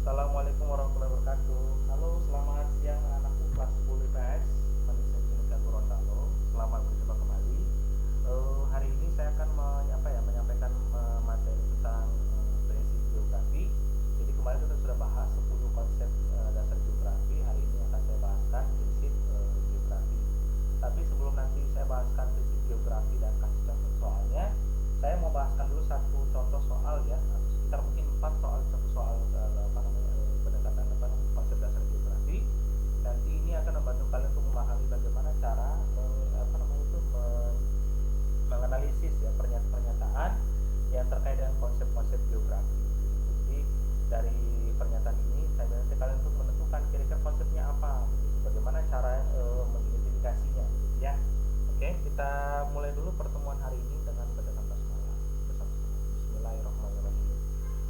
Assalamualaikum warahmatullahi wabarakatuh. Halo, selamat siang anak-anakku kelas 10 IPS Manisya Timika Gorontalo. Selamat berjumpa kembali. Hari ini saya akan menyampaikan materi tentang basic geografi. Jadi kemarin kita sudah bahas 10 konsep dasar geografi. Hari ini akan saya bahaskan prinsip geografi. Tapi sebelum nanti saya bahaskan prinsip geografi dan kasih contoh soalnya, saya mau bahaskan dulu satu contoh soal ya, atau sekitar mungkin 4 soal, satu soal pendekatan konsep dasar geografi. Nanti ini akan membantu kalian untuk memahami bagaimana cara menganalisis ya pernyataan yang terkait dengan konsep-konsep geografi. Jadi dari pernyataan ini saya minta kalian untuk menentukan kira-kira konsepnya apa, bagaimana cara mengidentifikasinya, ya. Oke, kita mulai dulu pertemuan hari ini dengan bacaan basmalah bersama-sama. Bismillahirrahmanirrahim.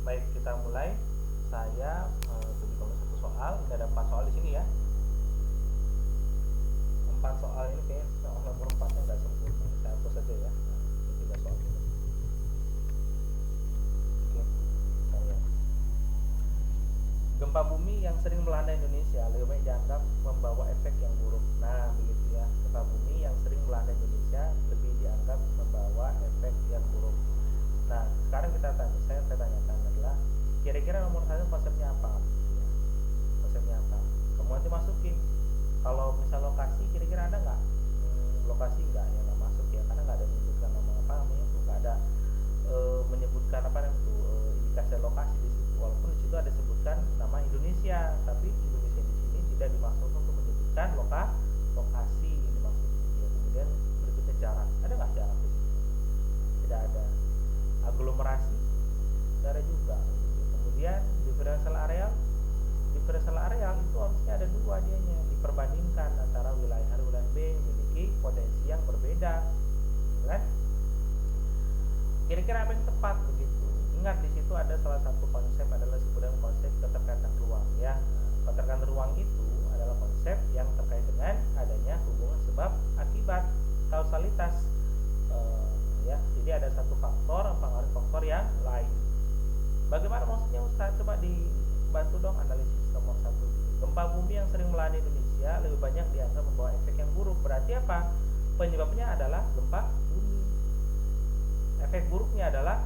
Baik, kita mulai. Saya tunjukkan satu soal. Ini ada 4 soal di sini ya. 4 soal ini kayaknya soal nomor 4-nya nggak sempurna. Saya hapus saja ya. Ini 3 soal ini. Oke, saya. Gempa bumi yang sering melanda Indonesia lebih baik dianggap membawa efek yang buruk. Nah, begitu ya. Gempa bumi yang sering melanda Indonesia lebih dianggap membawa efek yang buruk. Nah, sekarang saya tanyakan adalah kira-kira nomor 1 konsepnya apa? Konsepnya apa? Kamu nanti masukin. Kalau misal lokasi, kira-kira ada nggak? Lokasi nggak ya, nggak masuk ya, karena nggak ada menyebutkan nama apa namanya itu, nggak ada menyebutkan indikasi lokasi di situ. Walaupun di situ ada sebutkan nama Indonesia, tapi Indonesia di sini tidak dimaksudkan untuk menyebutkan lokasi ini maksudnya. Ya, kemudian berikutnya jarak. Ada nggak jarak di situ? Tidak ada. Aglomerasi, tidak ada juga. Kemudian differential areal itu harusnya ada 2 dianya, diperbandingkan antara wilayah A dan wilayah B memiliki potensi yang berbeda, kan? Kira-kira apa yang tepat begitu? Ingat di situ ada salah satu konsep adalah sebutan konsep keterkaitan ruang ya. Keterkaitan ruang itu adalah konsep yang terkait dengan adanya hubungan sebab akibat, kausalitas ya. Jadi ada satu faktor mempengaruhi faktor yang lain. Bagaimana maksudnya Ustaz? Coba dibantu dong analisis nomor 1. Gempa bumi yang sering melanda Indonesia lebih banyak dianggap membawa efek yang buruk. Berarti apa? Penyebabnya adalah gempa bumi. Efek buruknya adalah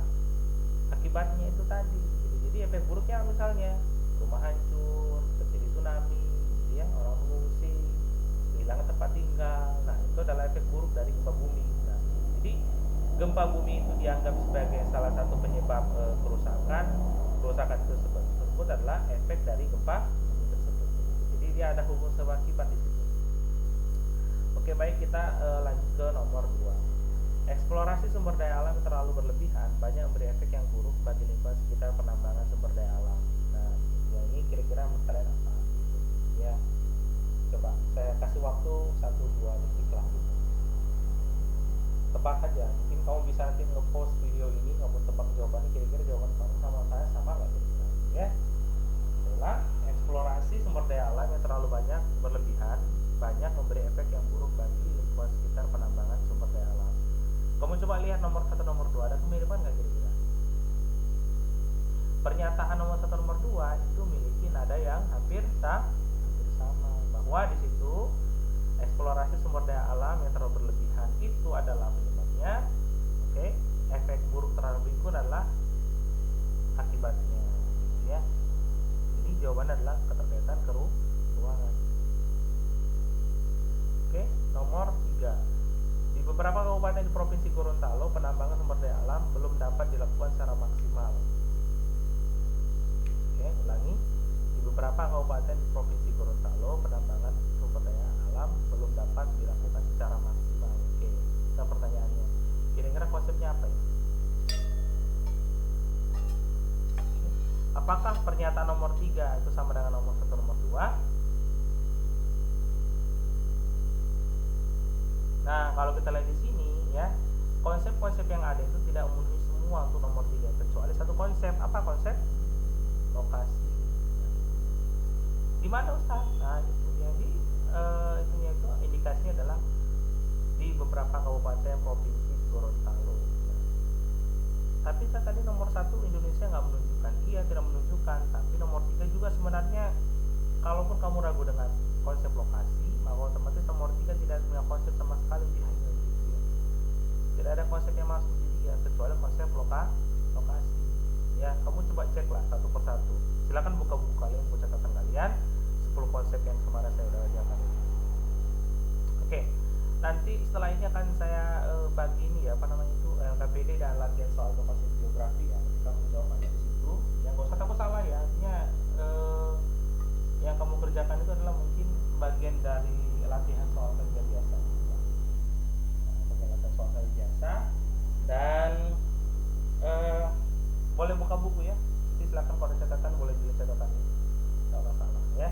akibatnya itu tadi. Jadi efek buruknya misalnya rumah hancur, terjadi tsunami, ya, orang mengungsi, kehilangan tempat tinggal. Nah, itu adalah efek buruk dari gempa bumi. Nah, jadi gempa bumi itu dianggap sebagai salah satu penyebab kerusakan tersebut adalah efek dari gempa bumi tersebut. Jadi dia ada hubungan sebab akibat di situ. Oke, baik, kita lanjut ke nomor 2. Eksplorasi sumber daya alam yang terlalu berlebihan banyak memberi efek yang buruk bagi lingkungan sekitar penambangan sumber daya alam. Nah, ya ini kira-kira menurut kalian apa? Ya, coba saya kasih waktu 1-2 detik lah. Tebak aja, mungkin kamu bisa nanti nge-post video ini, kamu tebak jawabannya, kira-kira jawaban kamu sama saya sama nggak kira-kira ya. Adalah eksplorasi sumber daya alam yang terlalu berlebihan banyak memberi efek yang buruk bagi lingkungan sekitar penambangan sumber daya alam. Kamu coba lihat nomor 1 nomor 2, ada kemiripan nggak kira-kira? Pernyataan nomor 1 nomor 2 itu memiliki nada yang hampir sama, bahwa di situ eksplorasi sumber daya alam yang terlalu berlebihan itu adalah penyebabnya. Oke, efek buruk terhadap lingkungan adalah akibatnya, ya. Jadi jawabannya adalah keterkaitan ruangan. Oke, nomor 3. Di beberapa kabupaten di Provinsi Gorontalo, penambangan sumber daya alam belum dapat dilakukan secara maksimal. Oke, ulangi. Di beberapa kabupaten di Provinsi Gorontalo, penambangan sumber daya alam belum dapat dilakukan secara maksimal. Oke, kita pertanyaannya, kira-kira konsepnya apa ya? Oke. Apakah pernyataan nomor 3 itu sama dengan nomor 1 nomor 2? Nah, kalau kita lihat di sini ya, konsep-konsep yang ada itu tidak memenuhi semua untuk nomor 3, kecuali satu konsep. Apa konsep? Lokasi. Di mana Ustaz? Nah, itu jadi itunya itu indikasinya adalah di beberapa kabupaten provinsi Gorontalo. Tapi tadi nomor 1 Indonesia nggak menunjukkan, iya tidak menunjukkan. Tapi nomor 3 juga silakan kalau ada catatan boleh dilihat catatannya, nggak masalah ya.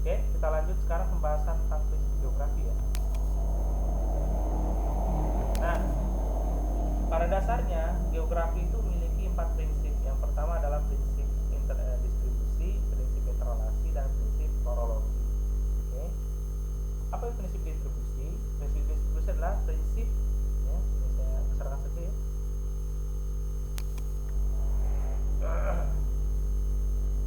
Oke, kita lanjut sekarang pembahasan tentang prinsip geografi ya. Nah, pada dasarnya geografi itu memiliki 4 prinsip. Yang pertama adalah prinsip distribusi, prinsip interrelasi, dan prinsip klorologi. Oke. Apa itu prinsip distribusi? Prinsip distribusi adalah prinsip ya, ini saya besarkan saja ya.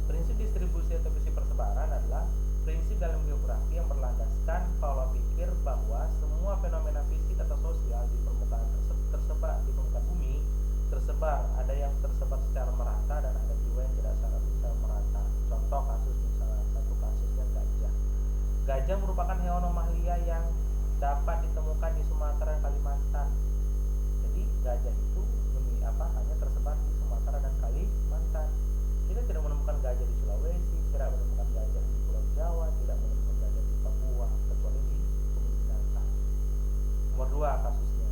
Prinsip distribusi atau prinsip persebaran adalah prinsip dalam geografi yang berlandaskan pola pikir bahwa semua fenomena fisik atau sosial di permukaan tersebar di permukaan bumi tersebar, ada yang tersebar secara merata dan ada juga yang tidak secara merata. Contoh kasus misalnya, satu kasusnya gajah. Gajah merupakan hewan mamalia yang dapat ditemukan di Sumatera dan Kalimantan. Jadi gajah itu hanya tersebar di Sumatera dan Kalimantan. Kita tidak menemukan gajah di Sulawesi, tidak menemukan gajah di Pulau Jawa, tidak menemukan gajah di Papua, kecuali di kebun binatang. Nomor 2 kasusnya,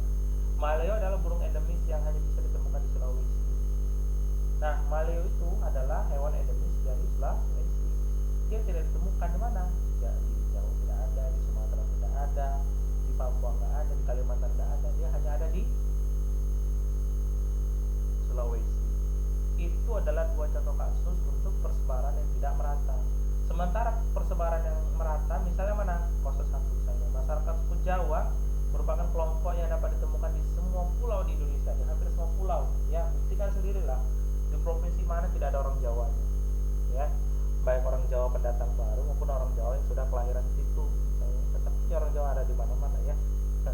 maleo adalah burung endemis yang hanya bisa ditemukan di Sulawesi. Nah, maleo itu adalah hewan endemis dari Sulawesi. Dia tidak ditemukan di mana? Di Jawa tidak ada, di Sumatera tidak ada, di Papua nggak ada, di Kalimantan nggak ada. Dia hanya ada di Sulawesi. Itu adalah 2 contoh kasus untuk persebaran yang tidak merata. Sementara persebaran yang merata misalnya mana? Kasus 1 misalnya, masyarakat suku Jawa merupakan kelompok yang dapat ditemukan di semua pulau di Indonesia, di hampir semua pulau. Ya, buktikan sendirilah di provinsi mana tidak ada orang Jawanya. Ya, baik orang Jawa pendatang baru maupun orang Jawa yang sudah kelahiran di situ. Misalnya, tetap orang Jawa ada di mana-mana ya. Gitu.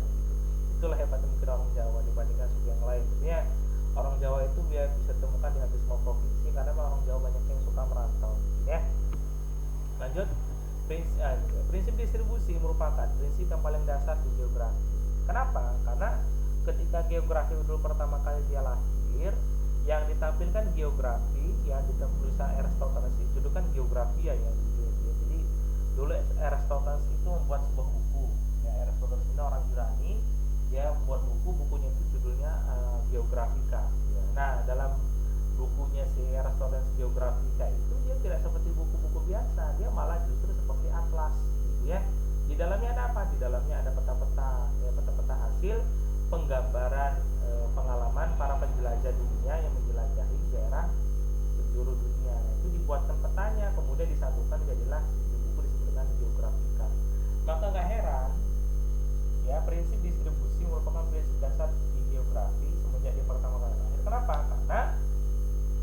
Itulah hebatnya mungkin orang Jawa dibandingkan suku yang lain. Ya, orang Jawa itu biar bisa ditemukan di hampir semua provinsi karena orang Jawa banyak yang suka merantau ya. Lanjut, prinsip distribusi merupakan prinsip yang paling dasar di geografi. Kenapa? Karena ketika geografi dulu pertama kali dia lahir, yang ditampilkan geografi yang di tulisan Aristoteles itu kan geografi ya. Jadi dulu Aristoteles itu membuat sebuah buku ya. Aristoteles ini orang Yunani, dia membuat bukunya itu judulnya Geographica ya. Nah, dalam bukunya si Aristoteles Geographica itu dia tidak seperti buku-buku biasa, dia malah justru seperti atlas gitu ya. Di dalamnya ada apa? Di dalamnya ada peta-peta ya, peta-peta hasil penggambaran pengalaman para penjelajah dunia yang menjelajahi daerah penjuru dunia. Nah, itu dibuatkan petanya, kemudian disatukan jadilah buku disebut dengan Geographica. Maka nggak heran ya, prinsip distribusi merupakan prinsip dasar di geografi semenjak dia pertama kali lahir. Kenapa? Karena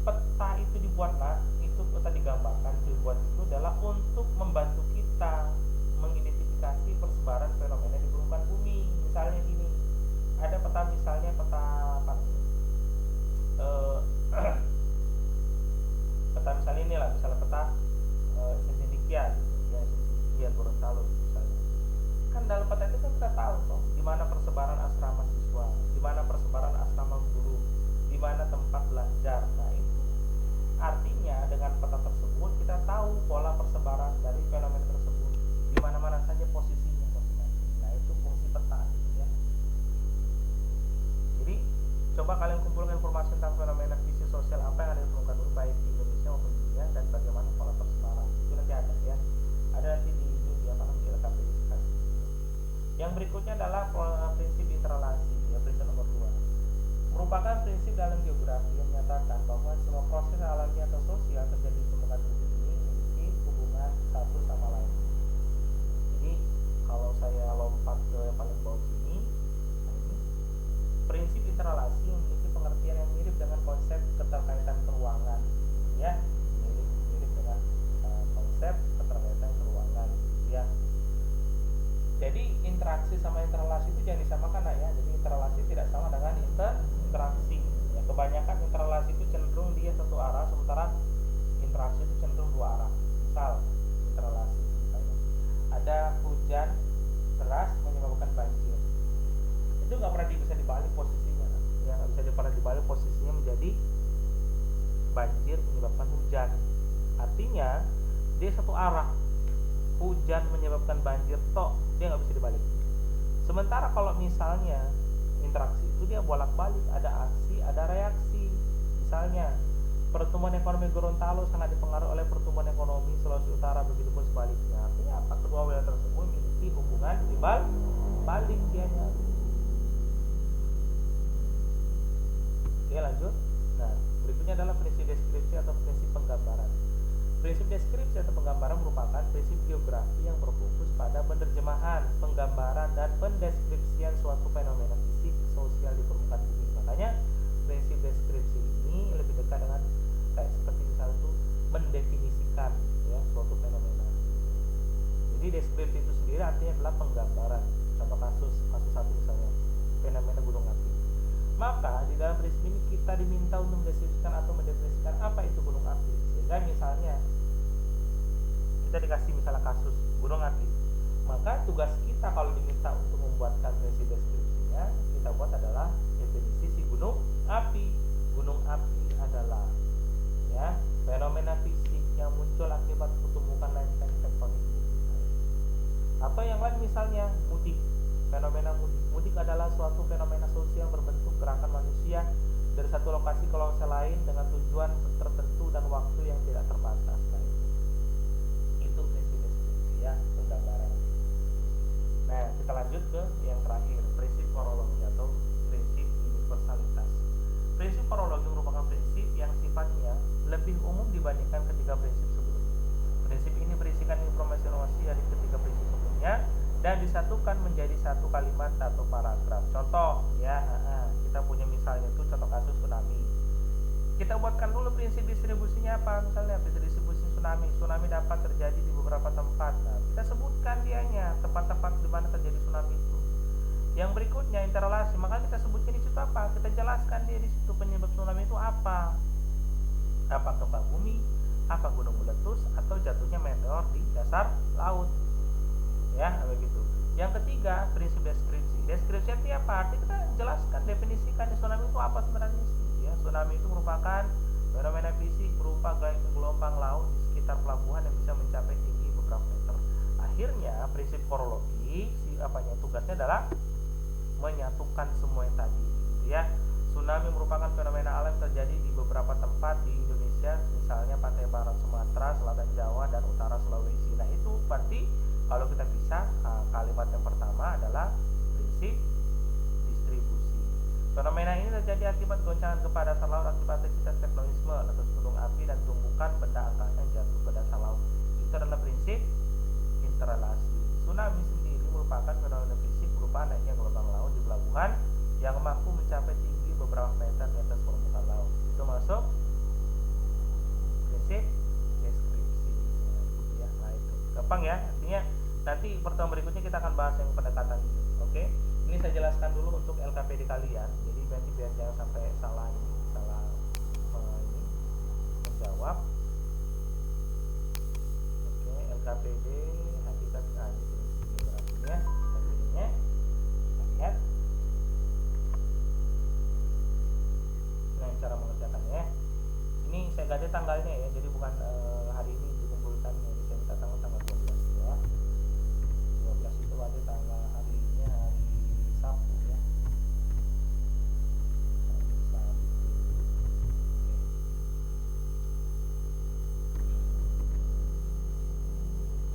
peta itu dibuatlah, itu peta digambarkan, dibuat itu adalah untuk membantu kita mengidentifikasi persebaran fenomena di permukaan bumi. Misalnya gini, ada peta misalnya peta apa? Peta misalnya inilah, misalnya peta Sindinikia gitu ya, Sindinikia Gorontalo misalnya. Kan dalam peta itu kan kita tahu toh di mana persebaran asrama siswa, di mana persebaran asrama guru, di mana tempat belajar. Nah, itu artinya dengan peta tersebut kita tahu pola persebaran dari fenomena tersebut, di mana-mana saja posisinya masing-masing. Nah, itu fungsi peta ya. Jadi coba kalian kumpulkan informasi tentang fenomena fisik sosial apa yang ada di permukaan bumi baik di Indonesia maupun dunia dan bagaimana pola persebaran. Itu nanti ada ya. Ada nanti di apa namanya, di LKPI. Yang berikutnya adalah prinsip interrelasi ya, prinsip nomor 2. Merupakan prinsip dalam geografi yang menyatakan bahwa semua proses alami atau sosial terjadi di permukaan bumi ini memiliki hubungan satu sama lain. Jadi kalau saya lompat ke yang paling bawah sini, prinsip interrelasi memiliki pengertian yang mirip dengan konsep keterkaitan keruangan ya, mirip dengan konsep keterkaitan keruangan ya. Jadi interaksi sama interrelasi itu jangan disamakan ya. Jadi interrelasi tidak sama dengan interaksi ya. Kebanyakan interrelasi itu cenderung dia satu arah, sementara interaksi itu cenderung dua arah. Misal interrelasi misalnya, ada hujan deras menyebabkan banjir, itu nggak pernah bisa dibalik posisinya ya, nggak bisa pernah dibalik posisinya menjadi banjir menyebabkan hujan. Artinya dia satu arah, hujan menyebabkan banjir toh, dia nggak bisa dibalik. Sementara kalau misalnya interaksi itu dia bolak-balik, ada aksi ada reaksi. Misalnya Pertumbuhan ekonomi Gorontalo sangat dipengaruhi oleh pertumbuhan ekonomi Sulawesi Utara, begitupun sebaliknya. Artinya apa? Kedua wilayah tersebut memiliki hubungan timbal balik dianya. Oke, lanjut. Nah, berikutnya adalah prinsip deskripsi atau prinsip penggambaran. Prinsip deskripsi atau penggambaran merupakan prinsip geografi yang berfokus pada penerjemahan, penggambaran, dan pendeskripsian suatu fenomena fisik sosial di permukaan bumi. Makanya prinsip deskripsi ini lebih dekat dengan kayak seperti misalnya itu mendefinisikan ya suatu fenomena. Jadi deskripsi itu sendiri artinya adalah penggambaran. Contoh kasus satu misalnya fenomena gunung api. Maka di dalam prinsip ini kita diminta untuk mendeskripsikan atau mendefinisikan apa itu gunung api. Sehingga misalnya kita dikasih misalnya kasus gunung api, maka tugas kita kalau diminta untuk membuatkan prinsip deskripsinya, kita buat adalah definisi si gunung api. Gunung api adalah ya fenomena fisik yang muncul akibat pertumbuhan lempeng tektonik bumi. Atau yang lain misalnya mudik. Fenomena mudik. Mudik adalah suatu fenomena sosial yang berbentuk gerakan manusia dari satu lokasi ke lokasi lain dengan tujuan tertentu dan waktu yang tidak terbatas. Nah, itu prinsip deskripsi ya, penggambaran. Nah, kita lanjut ke yang terakhir, prinsip korologi atau prinsip universalitas. Prinsip korologi merupakan prinsip yang sifatnya lebih umum dibandingkan ketiga prinsip sebelumnya. Prinsip ini berisikan informasi-informasi dari ketiga prinsip sebelumnya dan disatukan menjadi satu kalimat atau paragraf. Contoh ya, kita punya misalnya itu contoh kasus tsunami. Kita buatkan dulu prinsip distribusinya apa. Misalnya prinsip distribusi tsunami dapat terjadi di beberapa tempat. Nah, kita sebutkan dianya tempat-tempat di mana terjadi tsunami itu. Yang berikutnya interrelasi, maka kita sebutkan di situ apa? Kita jelaskan dia di situ penyebab tsunami itu apa? Apa gempa bumi, apa gunung meletus, atau jatuhnya meteor di dasar laut. Ya, begitu. Yang ketiga, prinsip deskripsi. Deskripsi itu apa? Artinya kita jelaskan, definisikan tsunami itu apa sebenarnya sih. Ya, tsunami itu merupakan fenomena fisik berupa gelombang laut di sekitar pelabuhan yang bisa mencapai tinggi beberapa meter. Akhirnya, prinsip korologi tugasnya adalah menyatukan semua yang tadi, ya. Tsunami merupakan fenomena alam terjadi di beberapa tempat di Indonesia, misalnya pantai barat Sumatera, selatan Jawa, dan utara Sulawesi. Nah, itu berarti kalau kita bisa, kalimat yang pertama adalah prinsip distribusi. Fenomena ini terjadi akibat goncangan gempa dasar laut akibat aktivitas tektonisme, letus gunung api, dan tumbukan benda angkasa yang jatuh ke dasar laut. Itu adalah prinsip interrelasi. Tsunami sendiri merupakan fenomena fisik berupa naiknya gelombang laut di pelabuhan yang mampu mencapai tinggi beberapa meter di atas permukaan laut. Itu masuk prinsip deskripsi. Ya, nah itu gampang ya. Artinya nanti pertemuan berikutnya kita akan bahas yang pendekatan itu. Oke, ini saya jelaskan dulu untuk LKPD kalian. Jadi nanti biar jangan sampai salah menjawab. Oke, LKPD hakikat geografinya, LKPD-nya lihat. Nah, cara mengerjakannya. Ini saya ganti tanggalnya ya. Jadi bukan hari ini dikumpulkan, jadi saya minta tanggal 12 ya. 12 itu ada tanggal harinya hari Sabtu ya. Hari Sabtu.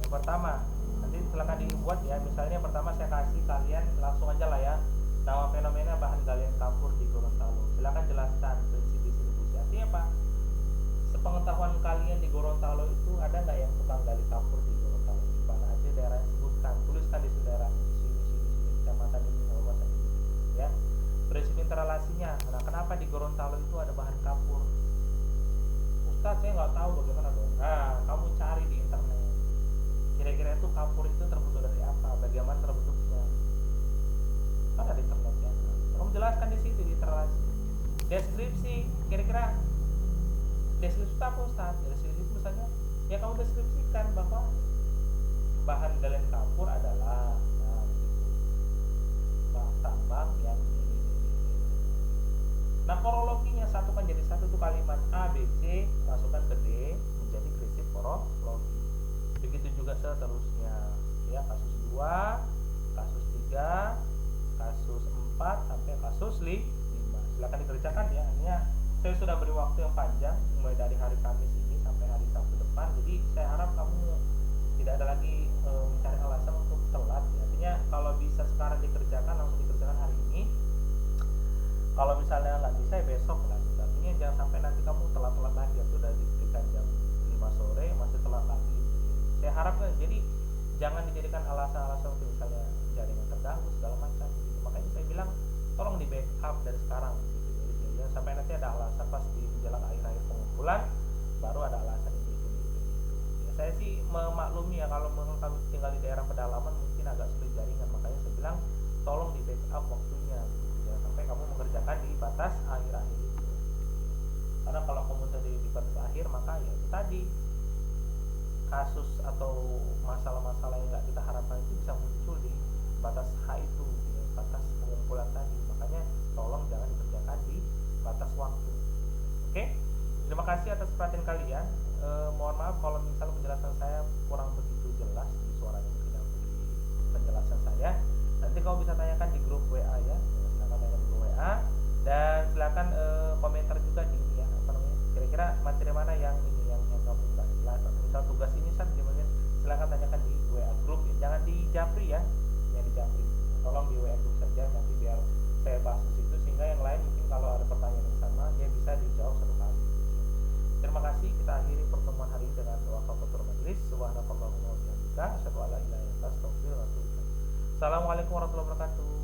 Yang pertama, nanti silakan dibuat ya. Misalnya pertama saya kasih kalian langsung aja lah ya. Nama fenomena bahan galian kapur di Gorontalo. Silakan jelaskan prinsip distribusi. Artinya apa? Sepengetahuan kalian di Gorontalo itu ada nggak yang tukang gali kapur di Gorontalo? Di mana aja daerah yang sebutkan, tuliskan di daerah sini, kecamatan ini, kabupaten ini, ya. Prinsip interrelasinya. Nah, kenapa di Gorontalo itu ada bahan kapur? Ustadz, saya nggak tahu bagaimana dong. Nah, kamu cari di internet. Kira-kira itu kapur itu terbentuk dari apa? Bagaimana terbentuknya? Kan ada di internet ya. Kamu jelaskan di situ di interrelasi. Deskripsi, kira-kira deskripsi apa Ustaz? Deskripsi itu misalnya ya kamu deskripsikan bahwa bahan galian kapur adalah bahan tambang yang ini. Nah, korologinya satukan jadi satu itu kalimat A, B, C, masukkan ke D menjadi prinsip korologi. Begitu juga seterusnya ya, kasus 2, kasus 3, kasus 4 sampai kasus 5. Silakan dikerjakan ya. Artinya saya sudah beri waktu yang panjang memberikan alasan-alasan seperti misalnya jaringan terganggu segala macam gitu. Makanya saya bilang tolong di backup dari sekarang gitu. Jadi ya, sampai nanti ada alasan pas di menjelang akhir-akhir pengumpulan baru ada alasan ini itu gitu. Ya, saya sih memaklumi ya kalau kamu tinggal di daerah pedalaman mungkin agak sulit jaringan, makanya saya bilang tolong di backup waktunya gitu ya, sampai kamu mengerjakan di batas akhir-akhir itu. Karena kalau kamu sudah di batas akhir maka ya itu tadi kasus atau masalah-masalah yang nggak kita harapkan itu bisa muncul di batas H itu ya, batas pengumpulan tadi. Makanya tolong jangan dikerjakan di batas waktu. Oke, terima kasih atas perhatian kalian. Mohon maaf kalau misalnya penjelasan saya kurang begitu jelas di suaranya, mungkin aku di penjelasan saya. Nanti kamu bisa tanyakan di grup WA ya, silakan tanya di grup WA, dan silakan komentar juga di ini ya, apa namanya, kira-kira materi mana yang ini yang kamu nggak jelas, atau misal tugas ini gimana, silakan tanyakan di WA grup ya, jangan di Japri ya, yang di Japri tolong di WA grup saja, nanti biar saya bahas di situ sehingga yang lain mungkin kalau ada pertanyaan yang sama dia bisa dijawab satu kali. Terima kasih, kita akhiri pertemuan hari ini dengan doa kafaratul majelis. Subhanakallahumma wa bihamdika asyhadu an la ilaha illa anta astaghfiruka wa atubu ilaik. Assalamualaikum warahmatullahi wabarakatuh.